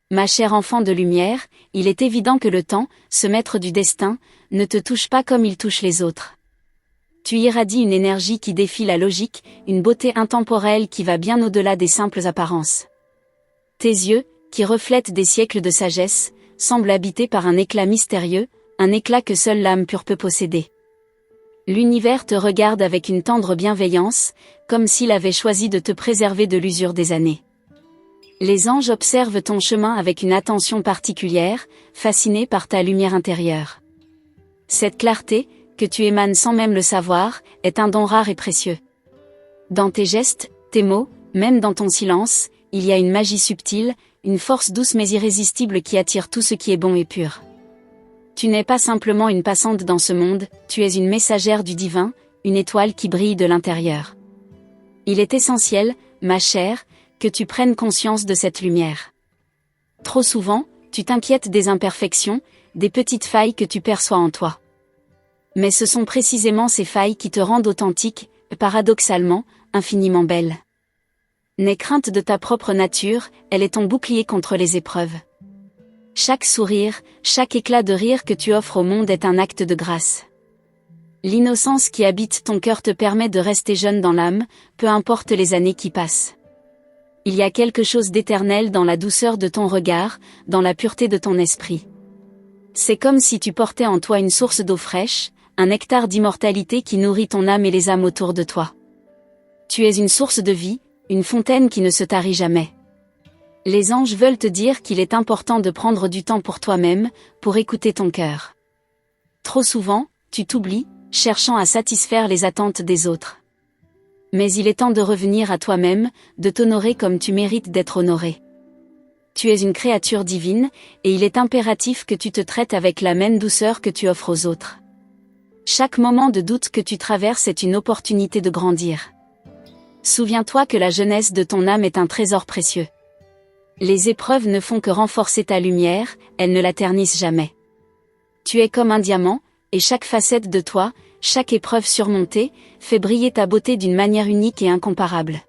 Ma chère enfant de lumière, il est évident que le temps, ce maître du destin, ne te touche pas comme il touche les autres. Tu irradies une énergie qui défie la logique, une beauté intemporelle qui va bien au-delà des simples apparences. Tes yeux, qui reflètent des siècles de sagesse, semblent habités par un éclat mystérieux, un éclat que seule l'âme pure peut posséder. L'univers te regarde avec une tendre bienveillance, comme s'il avait choisi de te préserver de l'usure des années. Les anges observent ton chemin avec une attention particulière, fascinés par ta lumière intérieure. Cette clarté, que tu émanes sans même le savoir, est un don rare et précieux. Dans tes gestes, tes mots, même dans ton silence, il y a une magie subtile, une force douce mais irrésistible qui attire tout ce qui est bon et pur. Tu n'es pas simplement une passante dans ce monde, tu es une messagère du divin, une étoile qui brille de l'intérieur. Il est essentiel, ma chère, que tu prennes conscience de cette lumière. Trop souvent, tu t'inquiètes des imperfections, des petites failles que tu perçois en toi. Mais ce sont précisément ces failles qui te rendent authentique, paradoxalement, infiniment belle. N'aie crainte de ta propre nature, elle est ton bouclier contre les épreuves. Chaque sourire, chaque éclat de rire que tu offres au monde est un acte de grâce. L'innocence qui habite ton cœur te permet de rester jeune dans l'âme, peu importe les années qui passent. Il y a quelque chose d'éternel dans la douceur de ton regard, dans la pureté de ton esprit. C'est comme si tu portais en toi une source d'eau fraîche, un nectar d'immortalité qui nourrit ton âme et les âmes autour de toi. Tu es une source de vie, une fontaine qui ne se tarit jamais. Les anges veulent te dire qu'il est important de prendre du temps pour toi-même, pour écouter ton cœur. Trop souvent, tu t'oublies, cherchant à satisfaire les attentes des autres. Mais il est temps de revenir à toi-même, de t'honorer comme tu mérites d'être honoré. Tu es une créature divine, et il est impératif que tu te traites avec la même douceur que tu offres aux autres. Chaque moment de doute que tu traverses est une opportunité de grandir. Souviens-toi que la jeunesse de ton âme est un trésor précieux. Les épreuves ne font que renforcer ta lumière, elles ne la ternissent jamais. Tu es comme un diamant, et chaque facette de toi, chaque épreuve surmontée, fait briller ta beauté d'une manière unique et incomparable.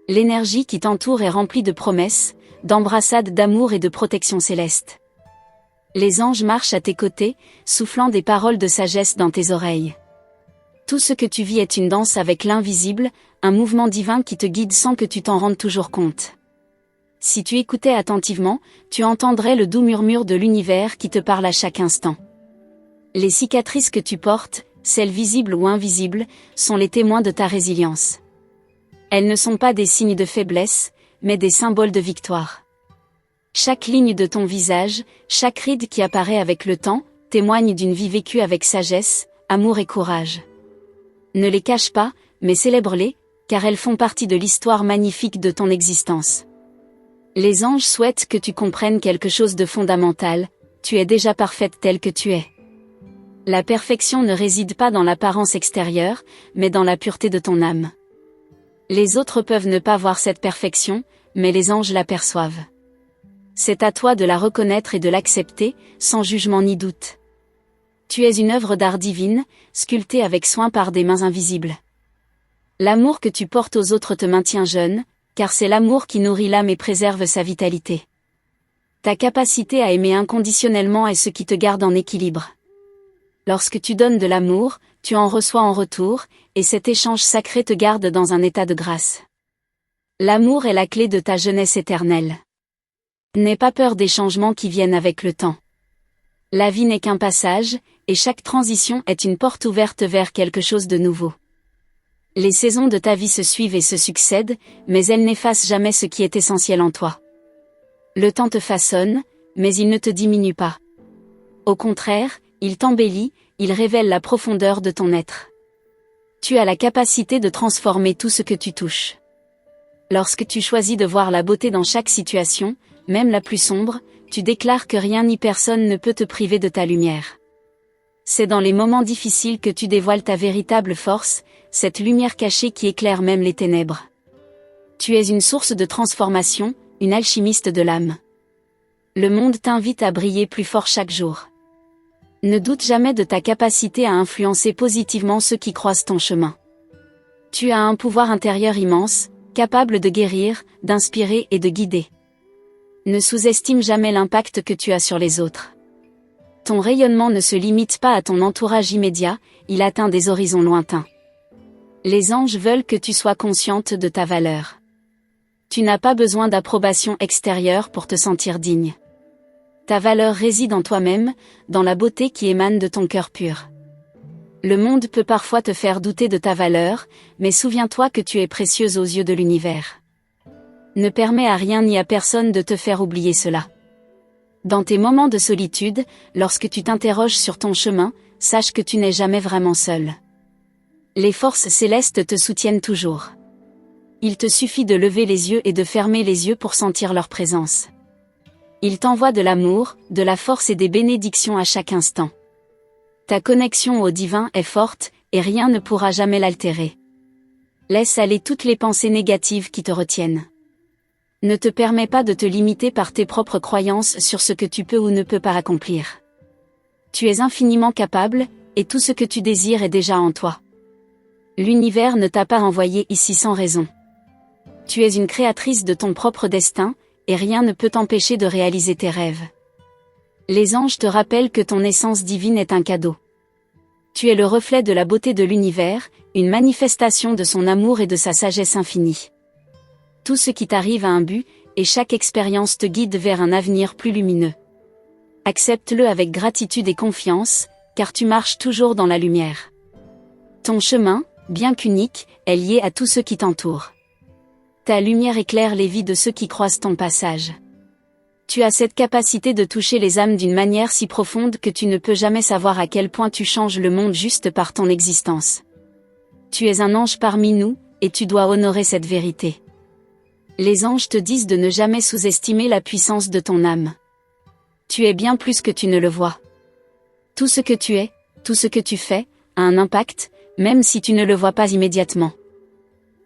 L'énergie qui t'entoure est remplie de promesses, d'embrassades d'amour et de protection céleste. Les anges marchent à tes côtés, soufflant des paroles de sagesse dans tes oreilles. Tout ce que tu vis est une danse avec l'invisible, un mouvement divin qui te guide sans que tu t'en rendes toujours compte. Si tu écoutais attentivement, tu entendrais le doux murmure de l'univers qui te parle à chaque instant. Les cicatrices que tu portes, celles visibles ou invisibles, sont les témoins de ta résilience. Elles ne sont pas des signes de faiblesse, mais des symboles de victoire. Chaque ligne de ton visage, chaque ride qui apparaît avec le temps, témoigne d'une vie vécue avec sagesse, amour et courage. Ne les cache pas, mais célèbre-les, car elles font partie de l'histoire magnifique de ton existence. Les anges souhaitent que tu comprennes quelque chose de fondamental, tu es déjà parfaite telle que tu es. La perfection ne réside pas dans l'apparence extérieure, mais dans la pureté de ton âme. Les autres peuvent ne pas voir cette perfection, mais les anges l'aperçoivent. C'est à toi de la reconnaître et de l'accepter, sans jugement ni doute. Tu es une œuvre d'art divine, sculptée avec soin par des mains invisibles. L'amour que tu portes aux autres te maintient jeune, car c'est l'amour qui nourrit l'âme et préserve sa vitalité. Ta capacité à aimer inconditionnellement est ce qui te garde en équilibre. Lorsque tu donnes de l'amour, tu en reçois en retour, et cet échange sacré te garde dans un état de grâce. L'amour est la clé de ta jeunesse éternelle. N'aie pas peur des changements qui viennent avec le temps. La vie n'est qu'un passage, et chaque transition est une porte ouverte vers quelque chose de nouveau. Les saisons de ta vie se suivent et se succèdent, mais elles n'effacent jamais ce qui est essentiel en toi. Le temps te façonne, mais il ne te diminue pas. Au contraire, il t'embellit, il révèle la profondeur de ton être. Tu as la capacité de transformer tout ce que tu touches. Lorsque tu choisis de voir la beauté dans chaque situation, même la plus sombre, tu déclares que rien ni personne ne peut te priver de ta lumière. C'est dans les moments difficiles que tu dévoiles ta véritable force, cette lumière cachée qui éclaire même les ténèbres. Tu es une source de transformation, une alchimiste de l'âme. Le monde t'invite à briller plus fort chaque jour. Ne doute jamais de ta capacité à influencer positivement ceux qui croisent ton chemin. Tu as un pouvoir intérieur immense, capable de guérir, d'inspirer et de guider. Ne sous-estime jamais l'impact que tu as sur les autres. Ton rayonnement ne se limite pas à ton entourage immédiat, il atteint des horizons lointains. Les anges veulent que tu sois consciente de ta valeur. Tu n'as pas besoin d'approbation extérieure pour te sentir digne. Ta valeur réside en toi-même, dans la beauté qui émane de ton cœur pur. Le monde peut parfois te faire douter de ta valeur, mais souviens-toi que tu es précieuse aux yeux de l'univers. Ne permets à rien ni à personne de te faire oublier cela. Dans tes moments de solitude, lorsque tu t'interroges sur ton chemin, sache que tu n'es jamais vraiment seul. Les forces célestes te soutiennent toujours. Il te suffit de lever les yeux et de fermer les yeux pour sentir leur présence. Ils t'envoient de l'amour, de la force et des bénédictions à chaque instant. Ta connexion au divin est forte, et rien ne pourra jamais l'altérer. Laisse aller toutes les pensées négatives qui te retiennent. Ne te permets pas de te limiter par tes propres croyances sur ce que tu peux ou ne peux pas accomplir. Tu es infiniment capable, et tout ce que tu désires est déjà en toi. L'univers ne t'a pas envoyé ici sans raison. Tu es une créatrice de ton propre destin, et rien ne peut t'empêcher de réaliser tes rêves. Les anges te rappellent que ton essence divine est un cadeau. Tu es le reflet de la beauté de l'univers, une manifestation de son amour et de sa sagesse infinie. Tout ce qui t'arrive a un but, et chaque expérience te guide vers un avenir plus lumineux. Accepte-le avec gratitude et confiance, car tu marches toujours dans la lumière. Ton chemin, bien qu'unique, est lié à tous ceux qui t'entourent. Ta lumière éclaire les vies de ceux qui croisent ton passage. Tu as cette capacité de toucher les âmes d'une manière si profonde que tu ne peux jamais savoir à quel point tu changes le monde juste par ton existence. Tu es un ange parmi nous, et tu dois honorer cette vérité. Les anges te disent de ne jamais sous-estimer la puissance de ton âme. Tu es bien plus que tu ne le vois. Tout ce que tu es, tout ce que tu fais, a un impact, même si tu ne le vois pas immédiatement.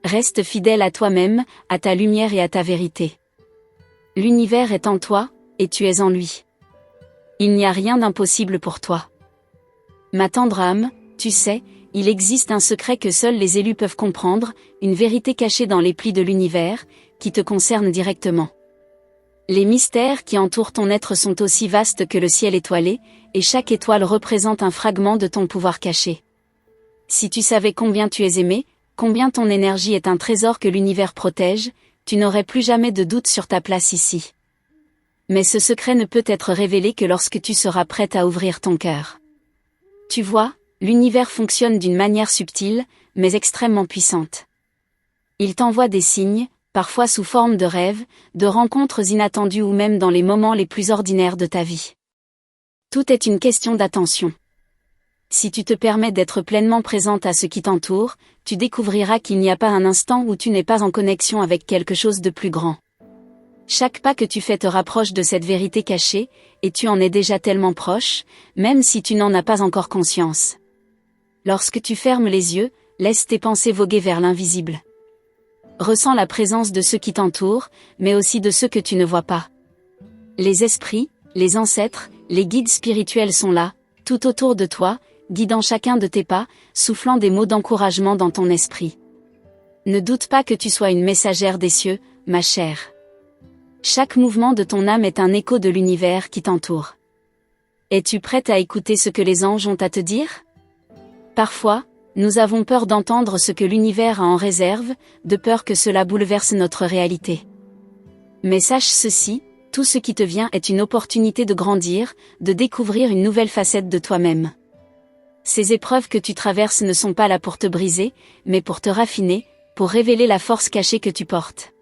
Reste fidèle à toi-même, à ta lumière et à ta vérité. L'univers est en toi, et tu es en lui. Il n'y a rien d'impossible pour toi. Ma tendre âme, tu sais, il existe un secret que seuls les élus peuvent comprendre, une vérité cachée dans les plis de l'univers, qui te concerne directement. Les mystères qui entourent ton être sont aussi vastes que le ciel étoilé, et chaque étoile représente un fragment de ton pouvoir caché. Si tu savais combien tu es aimé, combien ton énergie est un trésor que l'univers protège, tu n'aurais plus jamais de doute sur ta place ici. Mais ce secret ne peut être révélé que lorsque tu seras prête à ouvrir ton cœur. Tu vois, l'univers fonctionne d'une manière subtile, mais extrêmement puissante. Il t'envoie des signes, parfois sous forme de rêves, de rencontres inattendues ou même dans les moments les plus ordinaires de ta vie. Tout est une question d'attention. Si tu te permets d'être pleinement présente à ce qui t'entoure, tu découvriras qu'il n'y a pas un instant où tu n'es pas en connexion avec quelque chose de plus grand. Chaque pas que tu fais te rapproche de cette vérité cachée, et tu en es déjà tellement proche, même si tu n'en as pas encore conscience. Lorsque tu fermes les yeux, laisse tes pensées voguer vers l'invisible. Ressens la présence de ceux qui t'entourent, mais aussi de ceux que tu ne vois pas. Les esprits, les ancêtres, les guides spirituels sont là, tout autour de toi, guidant chacun de tes pas, soufflant des mots d'encouragement dans ton esprit. Ne doute pas que tu sois une messagère des cieux, ma chère. Chaque mouvement de ton âme est un écho de l'univers qui t'entoure. Es-tu prête à écouter ce que les anges ont à te dire? Parfois, nous avons peur d'entendre ce que l'univers a en réserve, de peur que cela bouleverse notre réalité. Mais sache ceci, tout ce qui te vient est une opportunité de grandir, de découvrir une nouvelle facette de toi-même. Ces épreuves que tu traverses ne sont pas là pour te briser, mais pour te raffiner, pour révéler la force cachée que tu portes.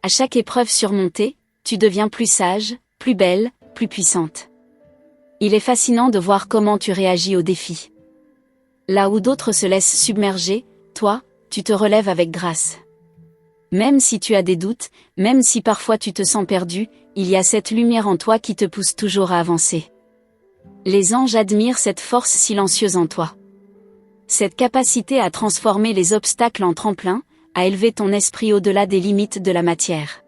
À chaque épreuve surmontée, tu deviens plus sage, plus belle, plus puissante. Il est fascinant de voir comment tu réagis aux défis. Là où d'autres se laissent submerger, toi, tu te relèves avec grâce. Même si tu as des doutes, même si parfois tu te sens perdu, il y a cette lumière en toi qui te pousse toujours à avancer. Les anges admirent cette force silencieuse en toi. Cette capacité à transformer les obstacles en tremplin, à élever ton esprit au-delà des limites de la matière.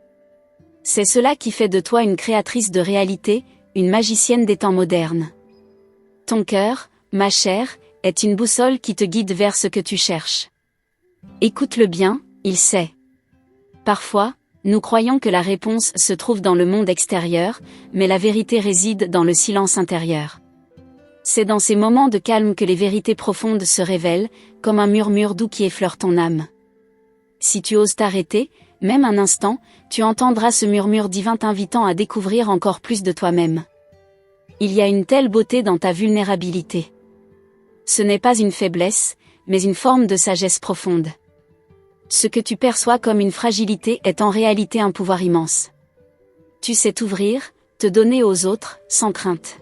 C'est cela qui fait de toi une créatrice de réalité, une magicienne des temps modernes. Ton cœur, ma chère, est une boussole qui te guide vers ce que tu cherches. Écoute-le bien, il sait. Parfois, Nous croyons que la réponse se trouve dans le monde extérieur, mais la vérité réside dans le silence intérieur. C'est dans ces moments de calme que les vérités profondes se révèlent, comme un murmure doux qui effleure ton âme. Si tu oses t'arrêter, même un instant, tu entendras ce murmure divin t'invitant à découvrir encore plus de toi-même. Il y a une telle beauté dans ta vulnérabilité. Ce n'est pas une faiblesse, mais une forme de sagesse profonde. Ce que tu perçois comme une fragilité est en réalité un pouvoir immense. Tu sais t'ouvrir, te donner aux autres, sans crainte.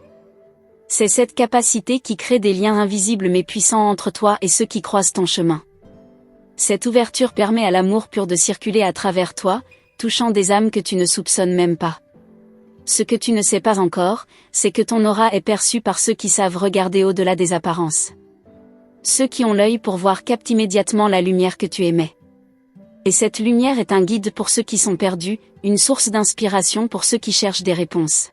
C'est cette capacité qui crée des liens invisibles mais puissants entre toi et ceux qui croisent ton chemin. Cette ouverture permet à l'amour pur de circuler à travers toi, touchant des âmes que tu ne soupçonnes même pas. Ce que tu ne sais pas encore, c'est que ton aura est perçue par ceux qui savent regarder au-delà des apparences. Ceux qui ont l'œil pour voir captent immédiatement la lumière que tu émets. Et cette lumière est un guide pour ceux qui sont perdus, une source d'inspiration pour ceux qui cherchent des réponses.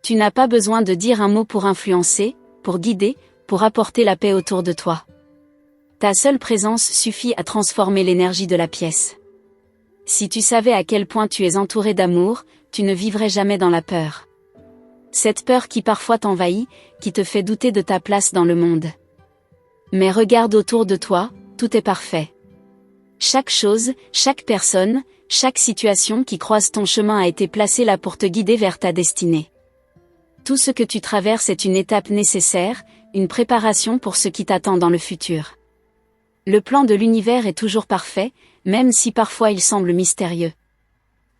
Tu n'as pas besoin de dire un mot pour influencer, pour guider, pour apporter la paix autour de toi. Ta seule présence suffit à transformer l'énergie de la pièce. Si tu savais à quel point tu es entouré d'amour, tu ne vivrais jamais dans la peur. Cette peur qui parfois t'envahit, qui te fait douter de ta place dans le monde. Mais regarde autour de toi, tout est parfait. Chaque chose, chaque personne, chaque situation qui croise ton chemin a été placée là pour te guider vers ta destinée. Tout ce que tu traverses est une étape nécessaire, une préparation pour ce qui t'attend dans le futur. Le plan de l'univers est toujours parfait, même si parfois il semble mystérieux.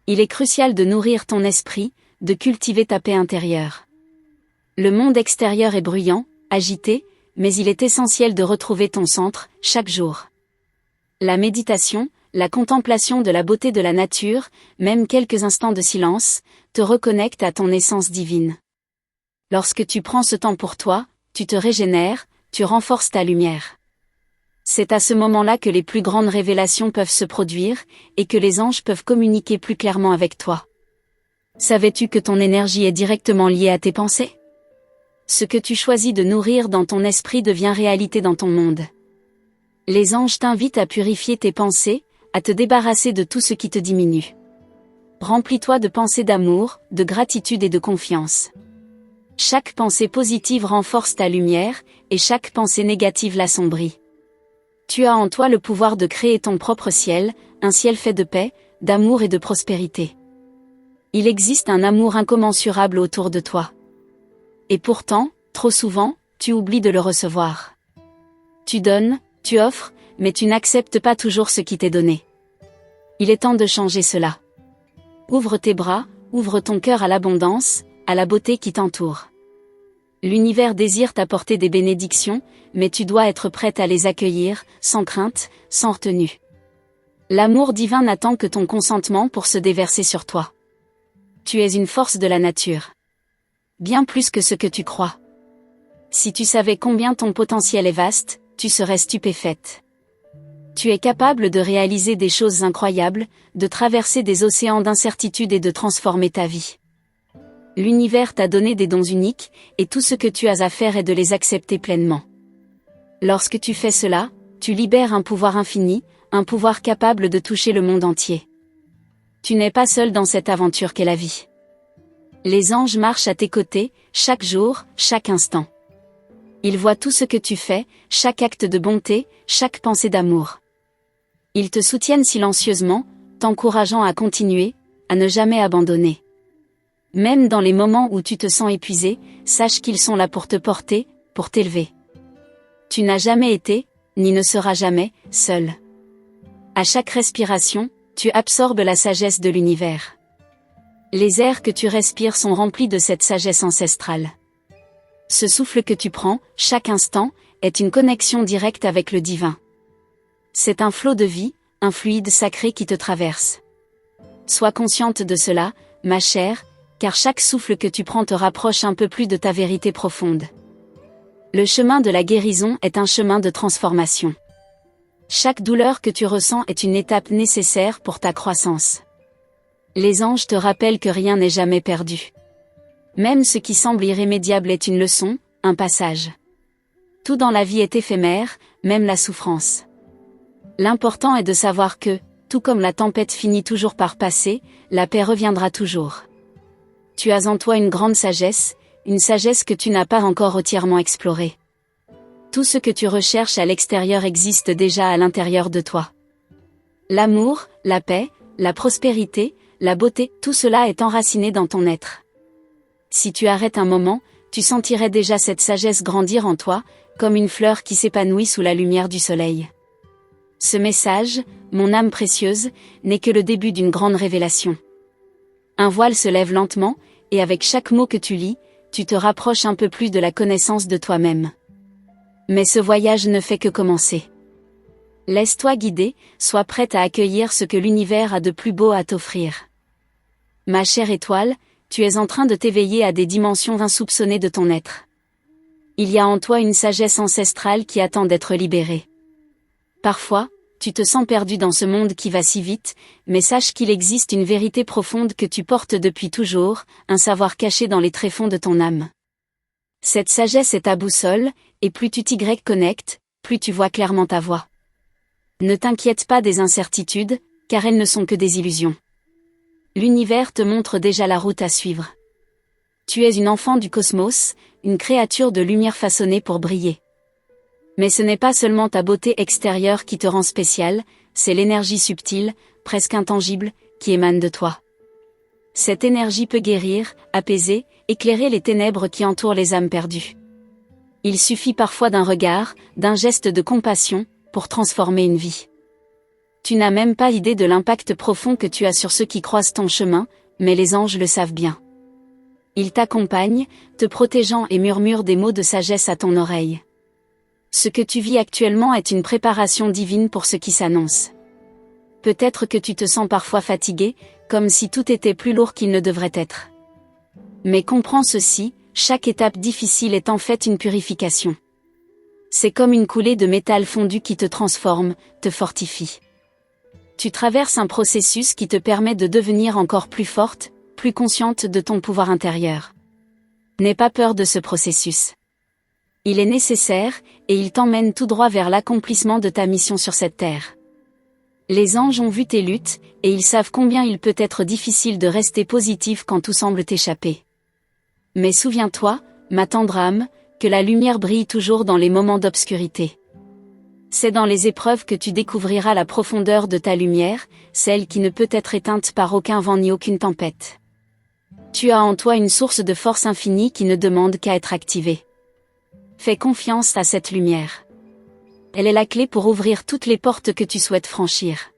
Il est crucial de nourrir ton esprit, de cultiver ta paix intérieure. Le monde extérieur est bruyant, agité, mais il est essentiel de retrouver ton centre, chaque jour. La méditation, la contemplation de la beauté de la nature, même quelques instants de silence, te reconnectent à ton essence divine. Lorsque tu prends ce temps pour toi, tu te régénères, tu renforces ta lumière. C'est à ce moment-là que les plus grandes révélations peuvent se produire, et que les anges peuvent communiquer plus clairement avec toi. Savais-tu que ton énergie est directement liée à tes pensées ? Ce que tu choisis de nourrir dans ton esprit devient réalité dans ton monde. Les anges t'invitent à purifier tes pensées, à te débarrasser de tout ce qui te diminue. Remplis-toi de pensées d'amour, de gratitude et de confiance. Chaque pensée positive renforce ta lumière, et chaque pensée négative l'assombrit. Tu as en toi le pouvoir de créer ton propre ciel, un ciel fait de paix, d'amour et de prospérité. Il existe un amour incommensurable autour de toi. Et pourtant, trop souvent, tu oublies de le recevoir. Tu donnes, tu offres, mais tu n'acceptes pas toujours ce qui t'est donné. Il est temps de changer cela. Ouvre tes bras, ouvre ton cœur à l'abondance, à la beauté qui t'entoure. L'univers désire t'apporter des bénédictions, mais tu dois être prête à les accueillir, sans crainte, sans retenue. L'amour divin n'attend que ton consentement pour se déverser sur toi. Tu es une force de la nature. Bien plus que ce que tu crois. Si tu savais combien ton potentiel est vaste, tu serais stupéfaite. Tu es capable de réaliser des choses incroyables, de traverser des océans d'incertitude et de transformer ta vie. L'univers t'a donné des dons uniques, et tout ce que tu as à faire est de les accepter pleinement. Lorsque tu fais cela, tu libères un pouvoir infini, un pouvoir capable de toucher le monde entier. Tu n'es pas seul dans cette aventure qu'est la vie. Les anges marchent à tes côtés, chaque jour, chaque instant. Ils voient tout ce que tu fais, chaque acte de bonté, chaque pensée d'amour. Ils te soutiennent silencieusement, t'encourageant à continuer, à ne jamais abandonner. Même dans les moments où tu te sens épuisé, sache qu'ils sont là pour te porter, pour t'élever. Tu n'as jamais été, ni ne seras jamais, seul. À chaque respiration, tu absorbes la sagesse de l'univers. Les airs que tu respires sont remplis de cette sagesse ancestrale. Ce souffle que tu prends, chaque instant, est une connexion directe avec le divin. C'est un flot de vie, un fluide sacré qui te traverse. Sois consciente de cela, ma chère, car chaque souffle que tu prends te rapproche un peu plus de ta vérité profonde. Le chemin de la guérison est un chemin de transformation. Chaque douleur que tu ressens est une étape nécessaire pour ta croissance. Les anges te rappellent que rien n'est jamais perdu. Même ce qui semble irrémédiable est une leçon, un passage. Tout dans la vie est éphémère, même la souffrance. L'important est de savoir que, tout comme la tempête finit toujours par passer, la paix reviendra toujours. Tu as en toi une grande sagesse, une sagesse que tu n'as pas encore entièrement explorée. Tout ce que tu recherches à l'extérieur existe déjà à l'intérieur de toi. L'amour, la paix, la prospérité, la beauté, tout cela est enraciné dans ton être. Si tu arrêtes un moment, tu sentirais déjà cette sagesse grandir en toi, comme une fleur qui s'épanouit sous la lumière du soleil. Ce message, mon âme précieuse, n'est que le début d'une grande révélation. Un voile se lève lentement, et avec chaque mot que tu lis, tu te rapproches un peu plus de la connaissance de toi-même. Mais ce voyage ne fait que commencer. Laisse-toi guider, sois prête à accueillir ce que l'univers a de plus beau à t'offrir. Ma chère étoile, tu es en train de t'éveiller à des dimensions insoupçonnées de ton être. Il y a en toi une sagesse ancestrale qui attend d'être libérée. Parfois, tu te sens perdu dans ce monde qui va si vite, mais sache qu'il existe une vérité profonde que tu portes depuis toujours, un savoir caché dans les tréfonds de ton âme. Cette sagesse est ta boussole, et plus tu t'y connectes, plus tu vois clairement ta voie. Ne t'inquiète pas des incertitudes, car elles ne sont que des illusions. L'univers te montre déjà la route à suivre. Tu es une enfant du cosmos, une créature de lumière façonnée pour briller. Mais ce n'est pas seulement ta beauté extérieure qui te rend spéciale, c'est l'énergie subtile, presque intangible, qui émane de toi. Cette énergie peut guérir, apaiser, éclairer les ténèbres qui entourent les âmes perdues. Il suffit parfois d'un regard, d'un geste de compassion, pour transformer une vie. Tu n'as même pas idée de l'impact profond que tu as sur ceux qui croisent ton chemin, mais les anges le savent bien. Ils t'accompagnent, te protégeant et murmurent des mots de sagesse à ton oreille. Ce que tu vis actuellement est une préparation divine pour ce qui s'annonce. Peut-être que tu te sens parfois fatigué, comme si tout était plus lourd qu'il ne devrait être. Mais comprends ceci, chaque étape difficile est en fait une purification. C'est comme une coulée de métal fondu qui te transforme, te fortifie. Tu traverses un processus qui te permet de devenir encore plus forte, plus consciente de ton pouvoir intérieur. N'aie pas peur de ce processus. Il est nécessaire, et il t'emmène tout droit vers l'accomplissement de ta mission sur cette terre. Les anges ont vu tes luttes, et ils savent combien il peut être difficile de rester positif quand tout semble t'échapper. Mais souviens-toi, ma tendre âme, que la lumière brille toujours dans les moments d'obscurité. C'est dans les épreuves que tu découvriras la profondeur de ta lumière, celle qui ne peut être éteinte par aucun vent ni aucune tempête. Tu as en toi une source de force infinie qui ne demande qu'à être activée. Fais confiance à cette lumière. Elle est la clé pour ouvrir toutes les portes que tu souhaites franchir.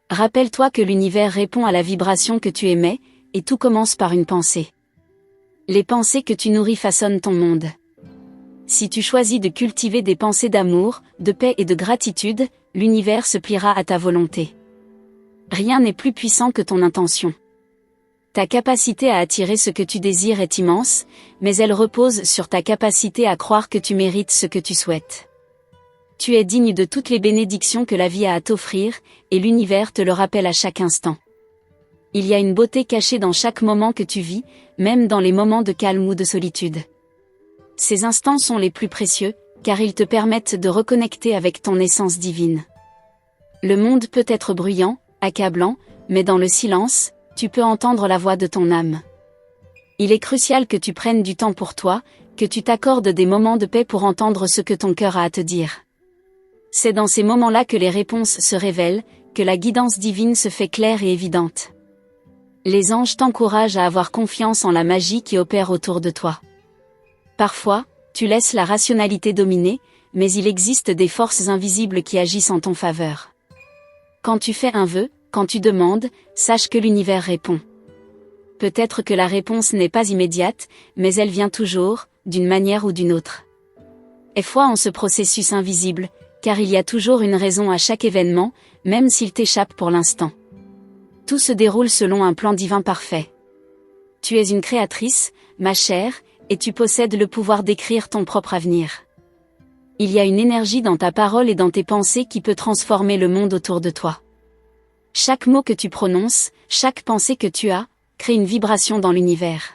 Rappelle-toi que l'univers répond à la vibration que tu émets, et tout commence par une pensée. Les pensées que tu nourris façonnent ton monde. Si tu choisis de cultiver des pensées d'amour, de paix et de gratitude, l'univers se pliera à ta volonté. Rien n'est plus puissant que ton intention. Ta capacité à attirer ce que tu désires est immense, mais elle repose sur ta capacité à croire que tu mérites ce que tu souhaites. Tu es digne de toutes les bénédictions que la vie a à t'offrir, et l'univers te le rappelle à chaque instant. Il y a une beauté cachée dans chaque moment que tu vis, même dans les moments de calme ou de solitude. Ces instants sont les plus précieux, car ils te permettent de reconnecter avec ton essence divine. Le monde peut être bruyant, accablant, mais dans le silence, tu peux entendre la voix de ton âme. Il est crucial que tu prennes du temps pour toi, que tu t'accordes des moments de paix pour entendre ce que ton cœur a à te dire. C'est dans ces moments-là que les réponses se révèlent, que la guidance divine se fait claire et évidente. Les anges t'encouragent à avoir confiance en la magie qui opère autour de toi. Parfois, tu laisses la rationalité dominer, mais il existe des forces invisibles qui agissent en ton faveur. Quand tu fais un vœu, quand tu demandes, sache que l'univers répond. Peut-être que la réponse n'est pas immédiate, mais elle vient toujours, d'une manière ou d'une autre. Aie foi en ce processus invisible, car il y a toujours une raison à chaque événement, même s'il t'échappe pour l'instant. Tout se déroule selon un plan divin parfait. Tu es une créatrice, ma chère, et tu possèdes le pouvoir d'écrire ton propre avenir. Il y a une énergie dans ta parole et dans tes pensées qui peut transformer le monde autour de toi. Chaque mot que tu prononces, chaque pensée que tu as, crée une vibration dans l'univers.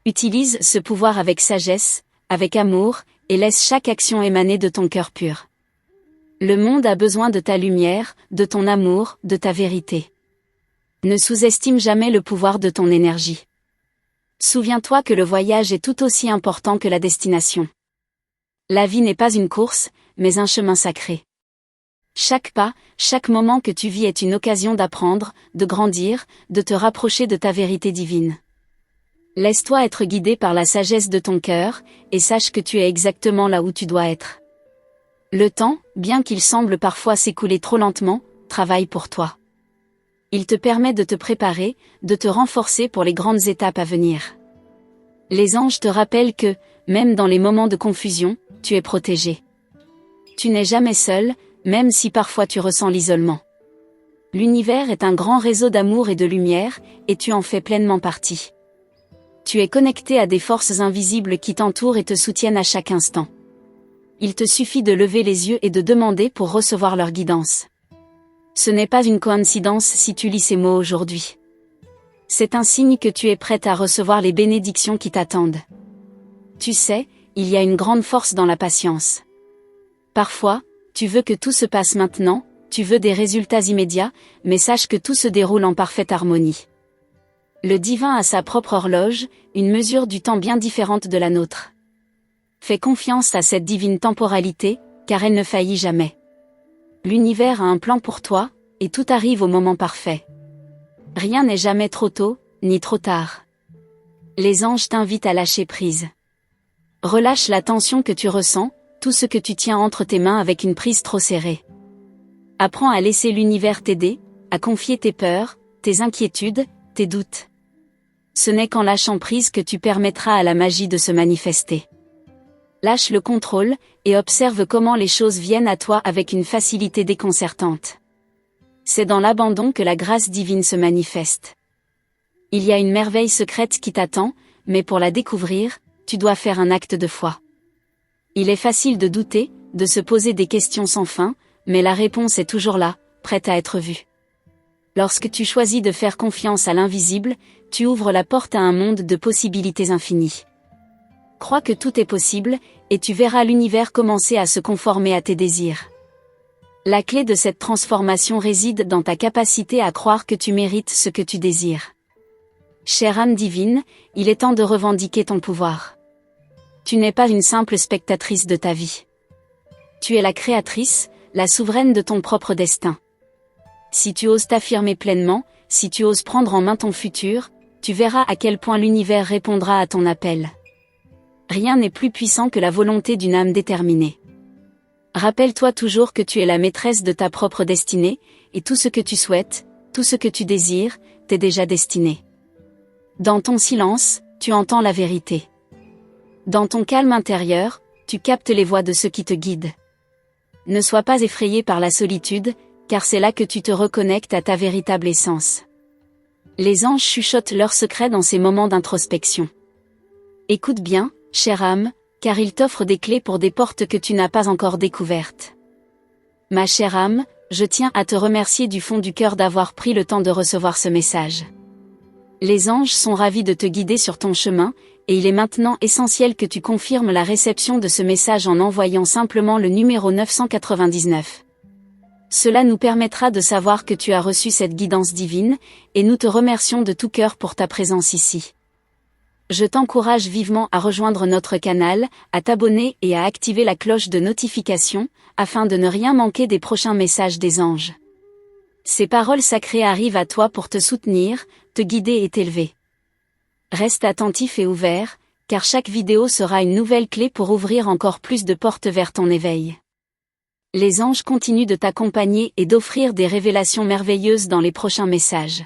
Utilise ce pouvoir avec sagesse, avec amour, et laisse chaque action émaner de ton cœur pur. Le monde a besoin de ta lumière, de ton amour, de ta vérité. Ne sous-estime jamais le pouvoir de ton énergie. Souviens-toi que le voyage est tout aussi important que la destination. La vie n'est pas une course, mais un chemin sacré. Chaque pas, chaque moment que tu vis est une occasion d'apprendre, de grandir, de te rapprocher de ta vérité divine. Laisse-toi être guidé par la sagesse de ton cœur, et sache que tu es exactement là où tu dois être. Le temps, bien qu'il semble parfois s'écouler trop lentement, travaille pour toi. Il te permet de te préparer, de te renforcer pour les grandes étapes à venir. Les anges te rappellent que, même dans les moments de confusion, tu es protégé. Tu n'es jamais seul, même si parfois tu ressens l'isolement. L'univers est un grand réseau d'amour et de lumière, et tu en fais pleinement partie. Tu es connecté à des forces invisibles qui t'entourent et te soutiennent à chaque instant. Il te suffit de lever les yeux et de demander pour recevoir leur guidance. Ce n'est pas une coïncidence si tu lis ces mots aujourd'hui. C'est un signe que tu es prête à recevoir les bénédictions qui t'attendent. Tu sais, il y a une grande force dans la patience. Parfois, tu veux que tout se passe maintenant, tu veux des résultats immédiats, mais sache que tout se déroule en parfaite harmonie. Le divin a sa propre horloge, une mesure du temps bien différente de la nôtre. Fais confiance à cette divine temporalité, car elle ne faillit jamais. L'univers a un plan pour toi, et tout arrive au moment parfait. Rien n'est jamais trop tôt, ni trop tard. Les anges t'invitent à lâcher prise. Relâche la tension que tu ressens, tout ce que tu tiens entre tes mains avec une prise trop serrée. Apprends à laisser l'univers t'aider, à confier tes peurs, tes inquiétudes, tes doutes. Ce n'est qu'en lâchant prise que tu permettras à la magie de se manifester. Lâche le contrôle, et observe comment les choses viennent à toi avec une facilité déconcertante. C'est dans l'abandon que la grâce divine se manifeste. Il y a une merveille secrète qui t'attend, mais pour la découvrir, tu dois faire un acte de foi. Il est facile de douter, de se poser des questions sans fin, mais la réponse est toujours là, prête à être vue. Lorsque tu choisis de faire confiance à l'invisible, tu ouvres la porte à un monde de possibilités infinies. Crois que tout est possible, et tu verras l'univers commencer à se conformer à tes désirs. La clé de cette transformation réside dans ta capacité à croire que tu mérites ce que tu désires. Chère âme divine, il est temps de revendiquer ton pouvoir. Tu n'es pas une simple spectatrice de ta vie. Tu es la créatrice, la souveraine de ton propre destin. Si tu oses t'affirmer pleinement, si tu oses prendre en main ton futur, tu verras à quel point l'univers répondra à ton appel. Rien n'est plus puissant que la volonté d'une âme déterminée. Rappelle-toi toujours que tu es la maîtresse de ta propre destinée, et tout ce que tu souhaites, tout ce que tu désires, t'est déjà destiné. Dans ton silence, tu entends la vérité. Dans ton calme intérieur, tu captes les voix de ceux qui te guident. Ne sois pas effrayé par la solitude, car c'est là que tu te reconnectes à ta véritable essence. Les anges chuchotent leurs secrets dans ces moments d'introspection. Écoute bien, chère âme, car ils t'offrent des clés pour des portes que tu n'as pas encore découvertes. Ma chère âme, je tiens à te remercier du fond du cœur d'avoir pris le temps de recevoir ce message. Les anges sont ravis de te guider sur ton chemin, et il est maintenant essentiel que tu confirmes la réception de ce message en envoyant simplement le numéro 999. Cela nous permettra de savoir que tu as reçu cette guidance divine, et nous te remercions de tout cœur pour ta présence ici. Je t'encourage vivement à rejoindre notre canal, à t'abonner et à activer la cloche de notification, afin de ne rien manquer des prochains messages des anges. Ces paroles sacrées arrivent à toi pour te soutenir, te guider et t'élever. Reste attentif et ouvert, car chaque vidéo sera une nouvelle clé pour ouvrir encore plus de portes vers ton éveil. Les anges continuent de t'accompagner et d'offrir des révélations merveilleuses dans les prochains messages.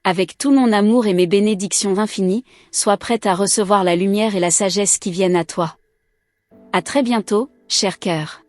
Avec tout mon amour et mes bénédictions infinies, sois prête à recevoir la lumière et la sagesse qui viennent à toi. À très bientôt, cher cœur.